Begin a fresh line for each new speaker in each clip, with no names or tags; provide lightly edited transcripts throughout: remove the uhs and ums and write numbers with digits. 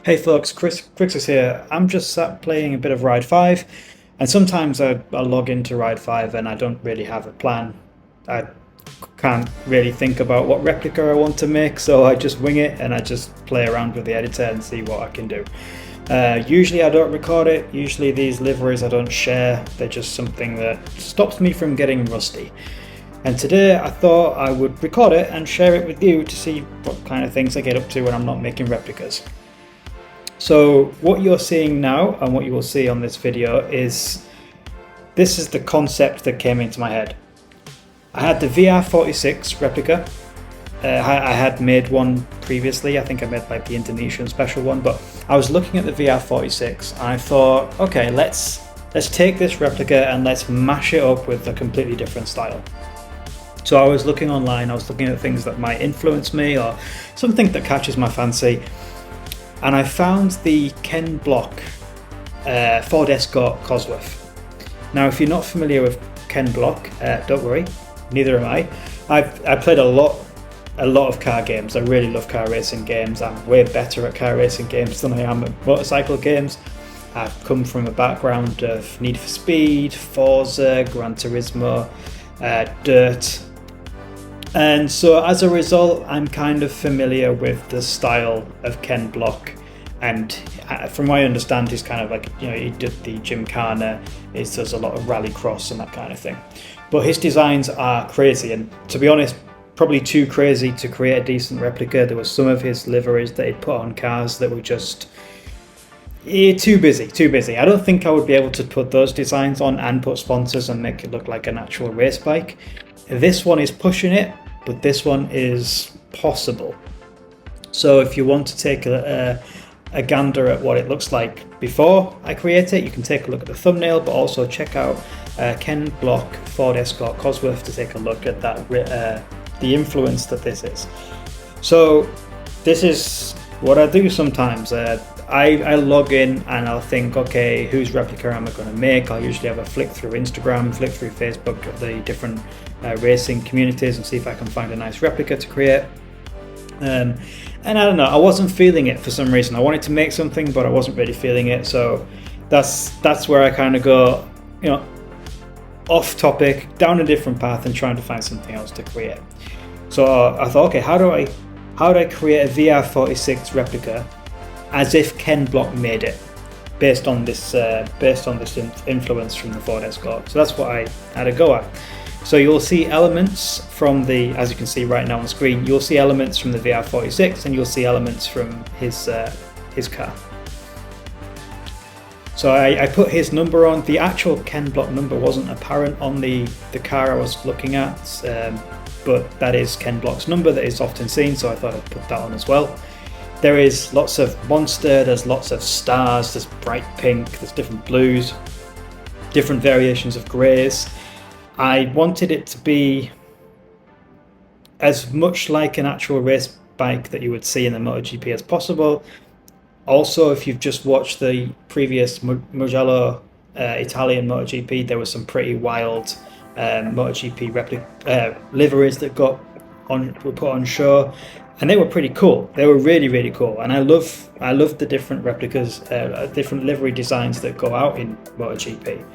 Hey folks, Chris is here. I'm just sat playing a bit of Ride 5, and sometimes I log into Ride 5 and I don't really have a plan. I can't really think about what replica I want to make, so I just wing it and I just play around with the editor and see what I can do. Usually I don't record it, usually these liveries I don't share, they're just something that stops me from getting rusty. And today I thought I would record it and share it with you to see what kind of things I get up to when I'm not making replicas. So what you're seeing now and what you will see on this video is this is the concept that came into my head. I had the VR46 replica. I had made one previously. I think I made like the Indonesian special one, but I was looking at the VR46 and I thought, okay, let's take this replica and let's mash it up with a completely different style. So I was looking online, I was looking at things that might influence me or something that catches my fancy. And I found the Ken Block Ford Escort Cosworth. Now, if you're not familiar with Ken Block, don't worry, neither am I. I played a lot of car games. I really love car racing games. I'm way better at car racing games than I am at motorcycle games. I've come from a background of Need for Speed, Forza, Gran Turismo, Dirt. And so as a result, I'm kind of familiar with the style of Ken Block, and from what I understand, he's kind of like, he did the Gymkhana, he does a lot of rallycross and that kind of thing. But his designs are crazy, and to be honest, probably too crazy to create a decent replica. There were some of his liveries that he'd put on cars that were just too busy. I don't think I would be able to put those designs on and put sponsors and make it look like an actual race bike. This one is pushing it, but this one is possible. So if you want to take a gander at what it looks like before I create it, you can take a look at the thumbnail, but also check out Ken Block Ford Escort Cosworth to take a look at that, the influence that this is. So this is what I do sometimes. I log in and I'll think, okay, whose replica am I going to make? I'll usually have a flick through Instagram, flick through Facebook at the different racing communities and see if I can find a nice replica to create. And I don't know, I wasn't feeling it for some reason. I wanted to make something, but I wasn't really feeling it. So that's where I kind of go, off topic, down a different path and trying to find something else to create. So I thought, okay, how do I create a VR46 replica as if Ken Block made it, based on this influence from the Ford Escort. So that's what I had a go at. So you'll see elements from as you can see right now on the screen, you'll see elements from the VR46 and you'll see elements from his car. So I put his number on. The actual Ken Block number wasn't apparent on the car I was looking at, but that is Ken Block's number that is often seen, so I thought I'd put that on as well. There is lots of monster, there's lots of stars, there's bright pink, there's different blues, different variations of greys. I wanted it to be as much like an actual race bike that you would see in the MotoGP as possible. Also, if you've just watched the previous Mugello Italian MotoGP, there were some pretty wild MotoGP liveries that were put on show. And they were pretty cool. They were really, really cool. And I love the different replicas, different livery designs that go out in MotoGP.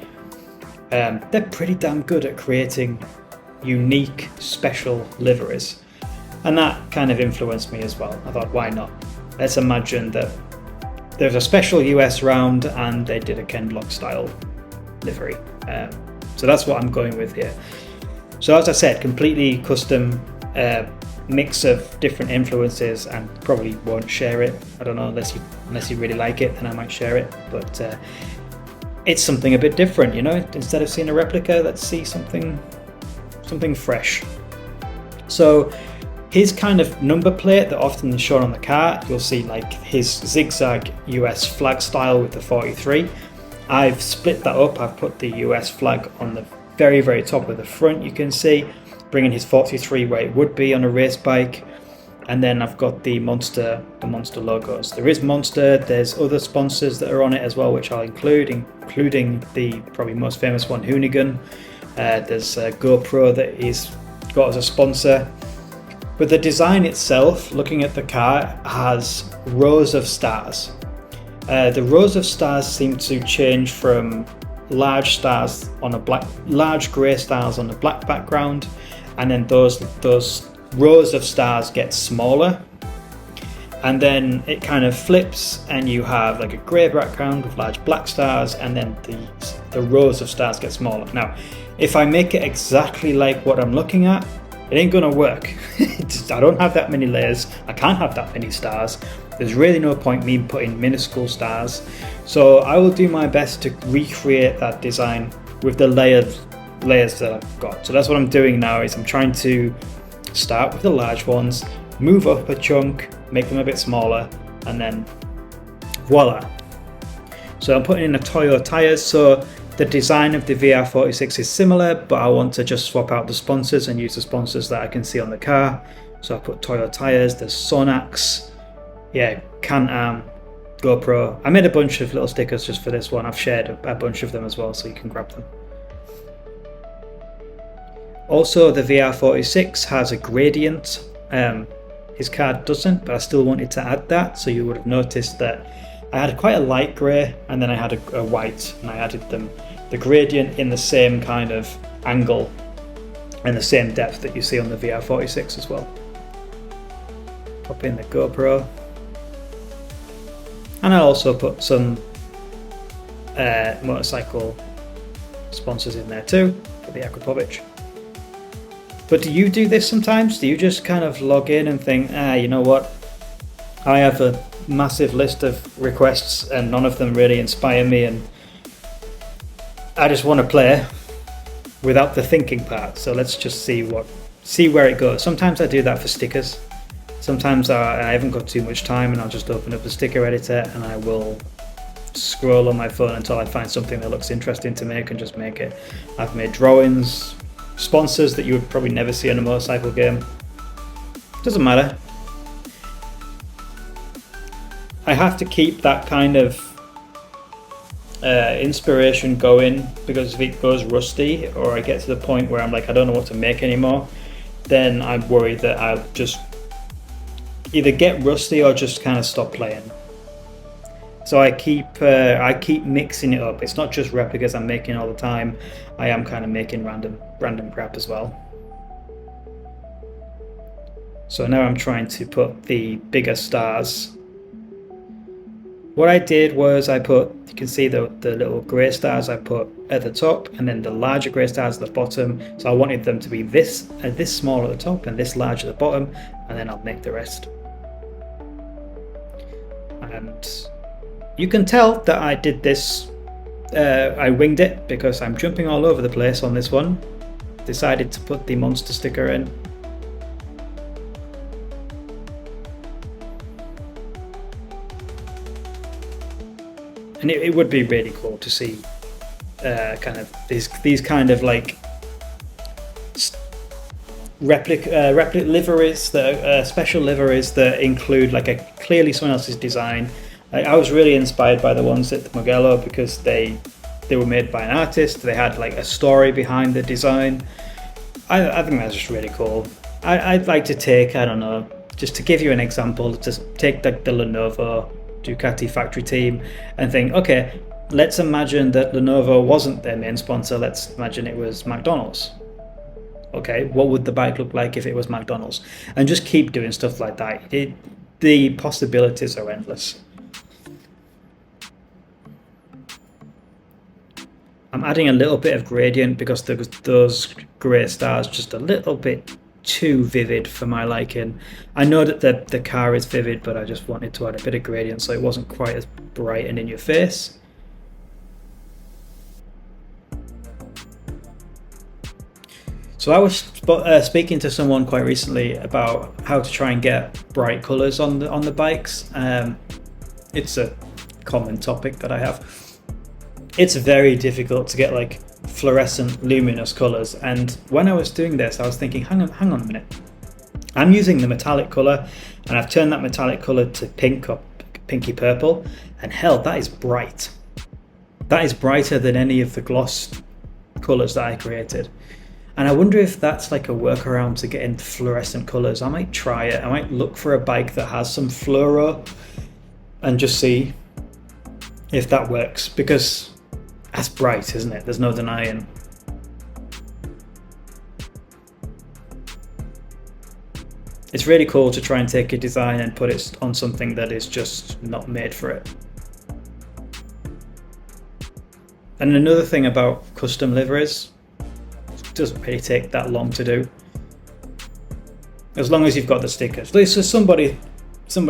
They're pretty damn good at creating unique, special liveries. And that kind of influenced me as well. I thought, why not? Let's imagine that there's a special US round and they did a Ken Block style livery. So that's what I'm going with here. So as I said, completely custom, mix of different influences, and probably won't share it. I don't know, unless you really like it, then I might share it. But it's something a bit different, Instead of seeing a replica, let's see something fresh. So his kind of number plate that often is shown on the car, you'll see like his zigzag US flag style with the 43. I've split that up. I've put the US flag on the very, very top of the front, you can see, bringing his 43 where it would be on a race bike. And then I've got the Monster logos. There is Monster, there's other sponsors that are on it as well, which I'll include, including the probably most famous one, Hoonigan. There's GoPro that he's got as a sponsor. But the design itself, looking at the car, has rows of stars. The rows of stars seem to change from large stars on a large grey stars on a black background, and then those rows of stars get smaller, and then it kind of flips, and you have like a grey background with large black stars, and then the rows of stars get smaller. Now, if I make it exactly like what I'm looking at, it ain't gonna work. I don't have that many layers, I can't have that many stars. There's really no point me putting minuscule stars. So I will do my best to recreate that design with the layers that I've got. So that's what I'm doing now, is I'm trying to start with the large ones, move up a chunk, make them a bit smaller, and then voila. So I'm putting in a Toyo tires. So the design of the VR46 is similar, but I want to just swap out the sponsors and use the sponsors that I can see on the car. So I put Toyo tires, there's Sonax, yeah, Can-Am, GoPro. I made a bunch of little stickers just for this one. I've shared a bunch of them as well, so you can grab them. Also, the VR46 has a gradient. His car doesn't, but I still wanted to add that. So you would have noticed that I had quite a light grey, and then I had a white, and I added them, the gradient in the same kind of angle and the same depth that you see on the VR46 as well. Pop in the GoPro, and I also put some motorcycle sponsors in there too for the Akrapovic. But do you do this sometimes? Do you just kind of log in and think, you know what, I have a massive list of requests and none of them really inspire me, and I just want to play without the thinking part, so let's just see where it goes. Sometimes I do that for stickers. Sometimes I haven't got too much time, and I'll just open up the sticker editor and I will scroll on my phone until I find something that looks interesting to make and just make it. I've made drawings, sponsors that you would probably never see in a motorcycle game. Doesn't matter. I have to keep that kind of inspiration going, because if it goes rusty or I get to the point where I'm like, I don't know what to make anymore, then I'm worried that I'll just either get rusty or just kind of stop playing. So I keep mixing it up. It's not just replicas I'm making all the time. I am kind of making random crap as well. So now I'm trying to put the bigger stars. What I did was I put, you can see the little grey stars I put at the top, and then the larger grey stars at the bottom. So I wanted them to be this small at the top and this large at the bottom, and then I'll make the rest. And you can tell that I did this, I winged it, because I'm jumping all over the place on this one. Decided to put the monster sticker in. And it would be really cool to see kind of these kind of like replica liveries, that special liveries that include like a clearly someone else's design. I was really inspired by the ones at the Mugello, because they were made by an artist. They had like a story behind the design. I think that's just really cool. I'd like to take, I don't know, just to give you an example, just take the Lenovo Ducati factory team and think, okay, let's imagine that Lenovo wasn't their main sponsor. Let's imagine it was McDonald's. Okay, what would the bike look like if it was McDonald's? And just keep doing stuff like that. The possibilities are endless. I'm adding a little bit of gradient because those grey stars just a little bit too vivid for my liking. I know that the car is vivid, but I just wanted to add a bit of gradient so it wasn't quite as bright and in your face. So I was speaking to someone quite recently about how to try and get bright colours on the bikes. It's a common topic that I have. It's very difficult to get like fluorescent luminous colours, and when I was doing this I was thinking, hang on a minute, I'm using the metallic colour and I've turned that metallic colour to pink or pinky purple, and hell, that is bright. That is brighter than any of the gloss colours that I created. And I wonder if that's like a workaround to get in fluorescent colors. I might try it. I might look for a bike that has some fluoro and just see if that works, because that's bright, isn't it? There's no denying. It's really cool to try and take a design and put it on something that is just not made for it. And another thing about custom liveries, it doesn't really take that long to do, as long as you've got the stickers. So somebody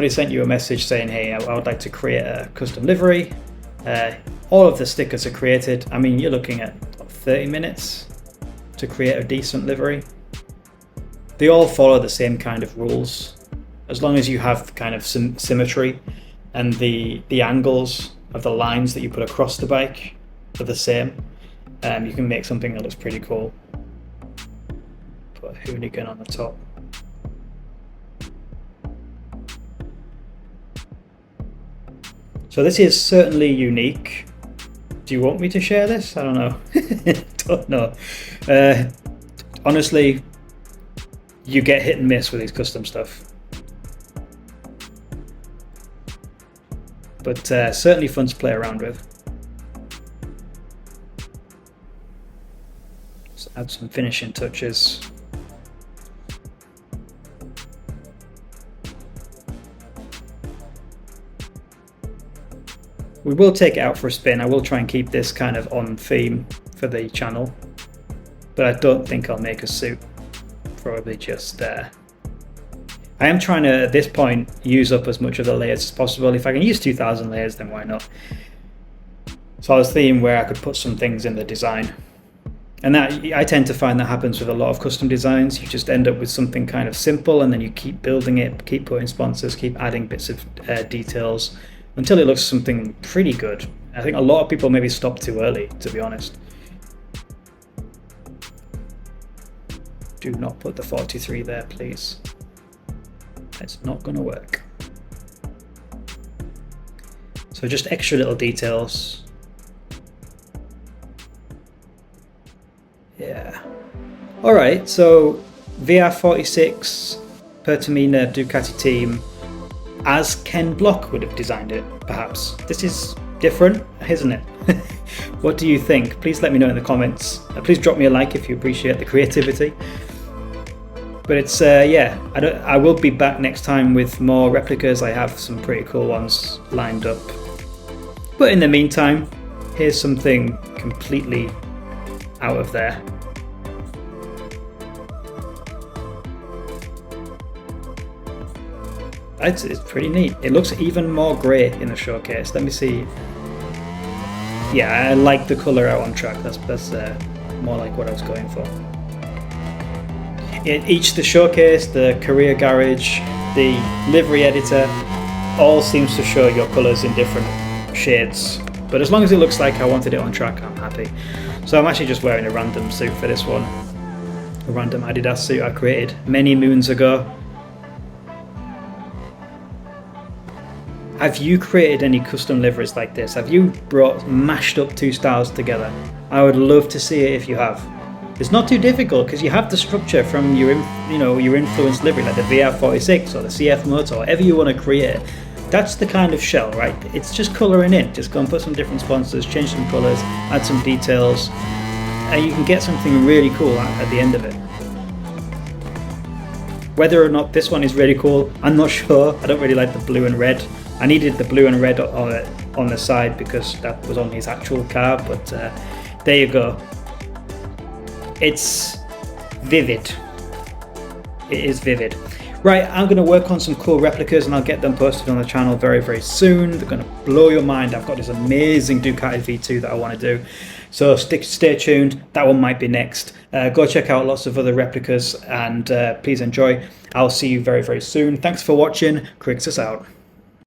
sent you a message saying, hey, I would like to create a custom livery. All of the stickers are created. I mean, you're looking at 30 minutes to create a decent livery. They all follow the same kind of rules, as long as you have kind of symmetry and the angles of the lines that you put across the bike are the same. You can make something that looks pretty cool. Put a hoonigan on the top. So this is certainly unique. Do you want me to share this? I don't know. Don't know. Honestly, you get hit and miss with these custom stuff. But certainly fun to play around with. Let's add some finishing touches. We will take it out for a spin. I will try and keep this kind of on theme for the channel, but I don't think I'll make a suit. Probably just I am trying to, at this point, use up as much of the layers as possible. If I can use 2,000 layers, then why not? So I was thinking where I could put some things in the design. And that, I tend to find that happens with a lot of custom designs. You just end up with something kind of simple, and then you keep building it, keep putting sponsors, keep adding bits of details until it looks something pretty good. I think a lot of people maybe stop too early, to be honest. Do not put the 43 there, please. It's not going to work. So just extra little details. Yeah. All right, so VR46 Pertamina Ducati team, as Ken Block would have designed it, perhaps. This is different, isn't it? What do you think? Please let me know in the comments. Please drop me a like if you appreciate the creativity. But it's, yeah, I will be back next time with more replicas. I have some pretty cool ones lined up. But in the meantime, here's something completely out of there. It's pretty neat. It looks even more grey in the showcase. Let me see. Yeah, I like the colour out on track. That's more like what I was going for. The showcase, the career garage, the livery editor, all seems to show your colours in different shades. But as long as it looks like I wanted it on track, I'm happy. So I'm actually just wearing a random suit for this one. A random Adidas suit I created many moons ago. Have you created any custom liveries like this? Have you mashed up two styles together? I would love to see it if you have. It's not too difficult because you have the structure from your influence livery, like the VR46 or the CF Moto, whatever you want to create. That's the kind of shell, right? It's just colouring in. Just go and put some different sponsors, change some colours, add some details, and you can get something really cool at the end of it. Whether or not this one is really cool, I'm not sure. I don't really like the blue and red. I needed the blue and red on the side because that was on his actual car, but there you go. It's vivid. It is vivid. Right, I'm going to work on some cool replicas and I'll get them posted on the channel very, very soon. They're going to blow your mind. I've got this amazing Ducati V2 that I want to do. So stay tuned. That one might be next. Go check out lots of other replicas and please enjoy. I'll see you very, very soon. Thanks for watching. Crixus out.